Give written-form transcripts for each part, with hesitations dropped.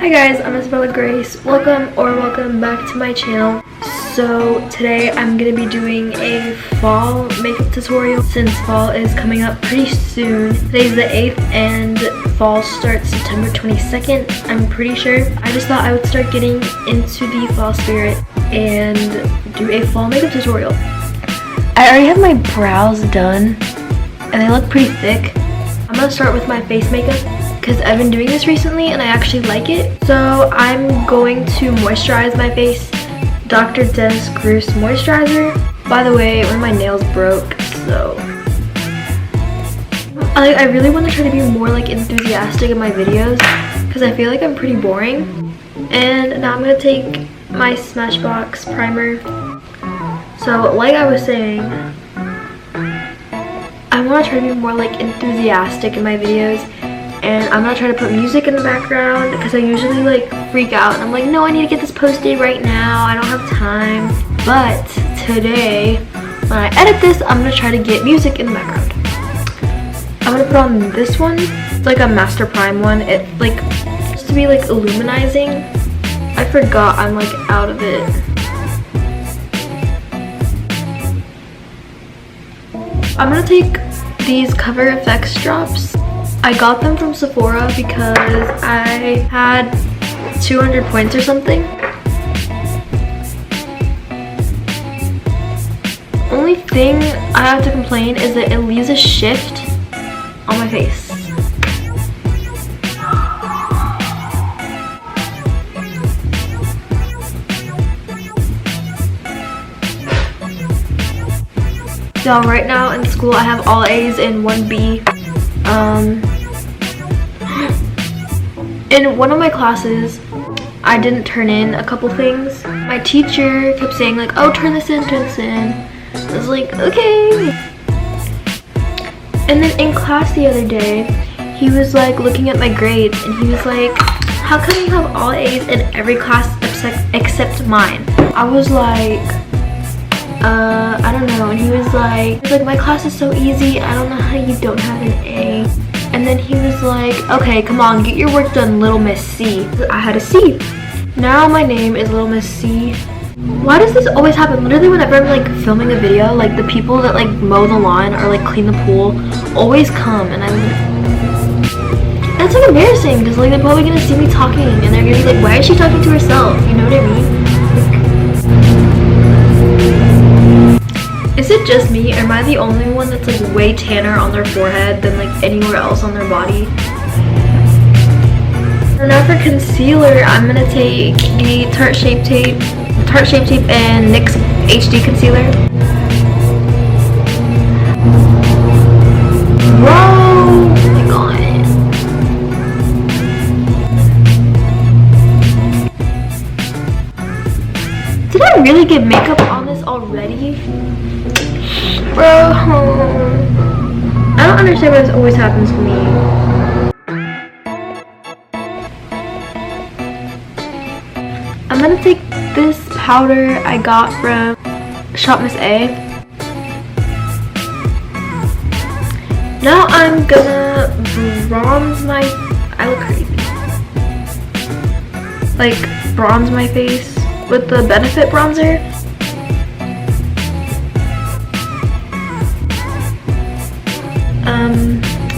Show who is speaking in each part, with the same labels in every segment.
Speaker 1: Hi guys, I'm Isabella Grace. Welcome back to my channel. So today I'm going to be doing a fall makeup tutorial since fall is coming up pretty soon. Today's the 8th and fall starts September 22nd, I'm pretty sure. I just thought I would start getting into the fall spirit and do a fall makeup tutorial. I already have my brows done and they look pretty thick. I'm going to start with my face makeup because I've been doing this recently and I actually like it. So I'm going to moisturize my face. Dr. Crease moisturizer. By the way, one of my nails broke, so I really want to try to be more like enthusiastic in my videos because I feel like I'm pretty boring. And now I'm gonna take my Smashbox Primer. So like I was saying, I want to try to be more like enthusiastic in my videos, and I'm gonna try to put music in the background because I usually like freak out and I'm like, no, I need to get this posted right now, I don't have time. But today when I edit this, I'm gonna try to get music in the background. I'm gonna put on this one. It's like a Master Prime one. It like supposed to be like illuminizing. I forgot I'm like out of it. I'm gonna take these Cover FX drops. I got them from Sephora because I had 200 points or something. Only thing I have to complain is that it leaves a shift on my face. So right now in school I have all A's and 1 B. In one of my classes, I didn't turn in a couple things. My teacher kept saying like, oh, turn this in, turn this in. I was like, okay. And then in class the other day, he was like looking at my grades and he was like, how come you have all A's in every class except mine? I was like, I don't know. And he was like, my class is so easy, I don't know how you don't have an A. And then he was like, okay, come on, get your work done, Little Miss C. I had a C. Now my name is Little Miss C. Why does this always happen? Literally whenever I'm like filming a video, like the people that like mow the lawn or like clean the pool always come, and I'm like, that's like embarrassing because like they're probably gonna see me talking and they're gonna be like, why is she talking to herself? You know what I mean? Is it just me, or am I the only one that's like way tanner on their forehead than like anywhere else on their body? And now for concealer, I'm gonna take the Tarte Shape Tape and NYX HD concealer. Whoa! Oh my god. Did I really get makeup on this already? Bro, I don't understand why this always happens to me. I'm gonna take this powder I got from Shop Miss A. Now I'm gonna bronze my, I look crazy. Like bronze my face with the Benefit bronzer.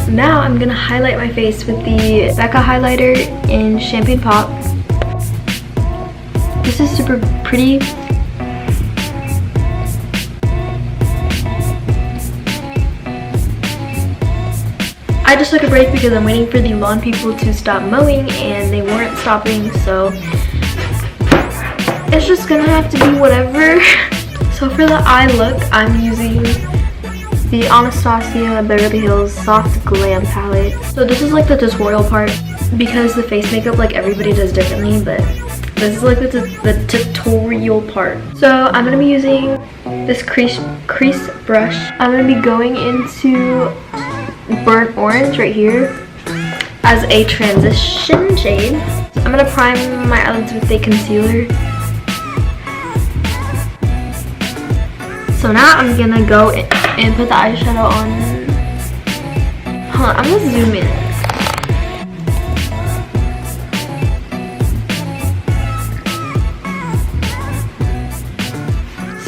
Speaker 1: Now I'm gonna highlight my face with the Becca highlighter in Champagne Pop. This is super pretty. I just took a break because I'm waiting for the lawn people to stop mowing and they weren't stopping, so it's just gonna have to be whatever. So for the eye look, I'm using the Anastasia Beverly Hills Soft Glam palette. So this is like the tutorial part because the face makeup like everybody does differently, but this is like the tutorial part. So I'm gonna be using this crease brush. I'm gonna be going into burnt orange right here as a transition shade. I'm gonna prime my eyelids with a concealer. So now I'm gonna go and put the eyeshadow on. Hold on, I'm gonna zoom in.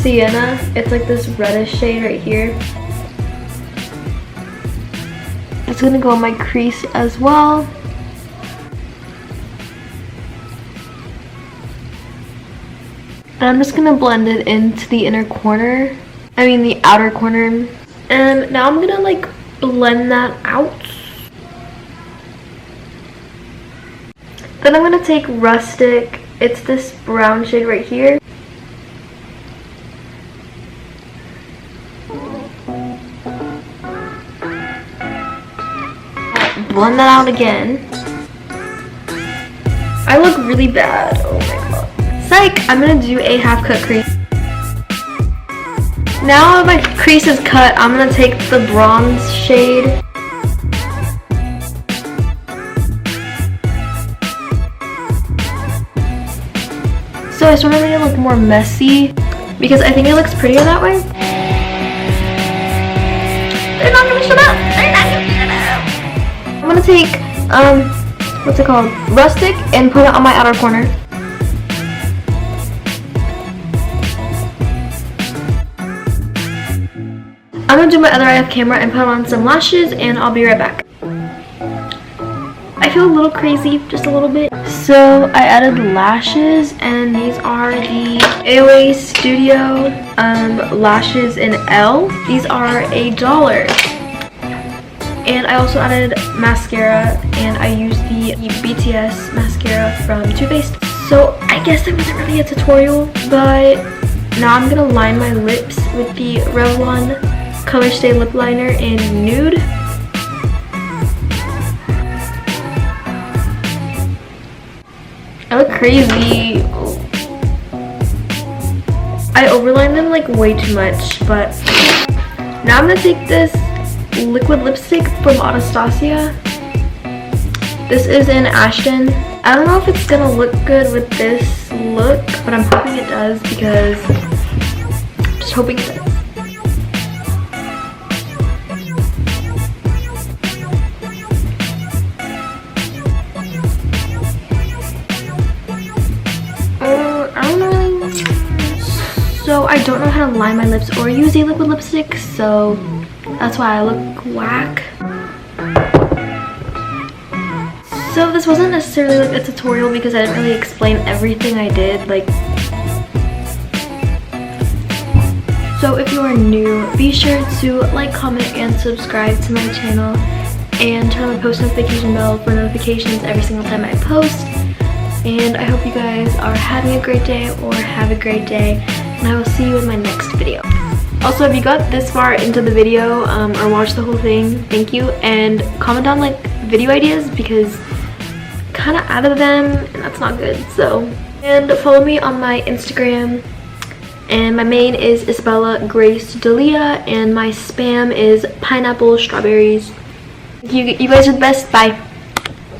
Speaker 1: sienna. It's like this reddish shade right here. It's gonna go on my crease as well. And I'm just gonna blend it into the inner corner. I mean the outer corner. And now I'm gonna like blend that out. Then I'm gonna take Rustic. It's this brown shade right here. Blend that out again. I look really bad. Oh my god. Psych! I'm gonna do a half cut crease. Now my crease is cut, I'm gonna take the bronze shade. So I just want to make it look more messy because I think it looks prettier that way. They're not gonna shut up! They're not gonna shut up! I'm gonna take, what's it called? Rustic and put it on my outer corner. I'm gonna do my other eye off camera and put on some lashes and I'll be right back. I feel a little crazy, just a little bit. So I added lashes and these are the AOA Studio lashes in L. These are $1. And I also added mascara and I used the BTS mascara from Too Faced. So I guess it wasn't really a tutorial, but now I'm gonna line my lips with the Revlon Color Stay Lip Liner in Nude. I look crazy. I overlined them like way too much, but now I'm gonna take this liquid lipstick from Anastasia. This is in Ashton. I don't know if it's gonna look good with this look, but I'm hoping it does because I'm just hoping it does. So I don't know how to line my lips or use a liquid lipstick, so that's why I look whack. So this wasn't necessarily like a tutorial because I didn't really explain everything I did. So if you are new, be sure to like, comment, and subscribe to my channel and turn on the post notification bell for notifications every single time I post. And I hope you guys are having a great day or have a great day. And I will see you in my next video. Also, if you got this far into the video or watched the whole thing, thank you. And comment down like video ideas because I kind of out of them and that's not good. So, and follow me on my Instagram. And my main is isabellagracedeliabuisness and my spam is pineapple strawberries. You guys are the best. Bye.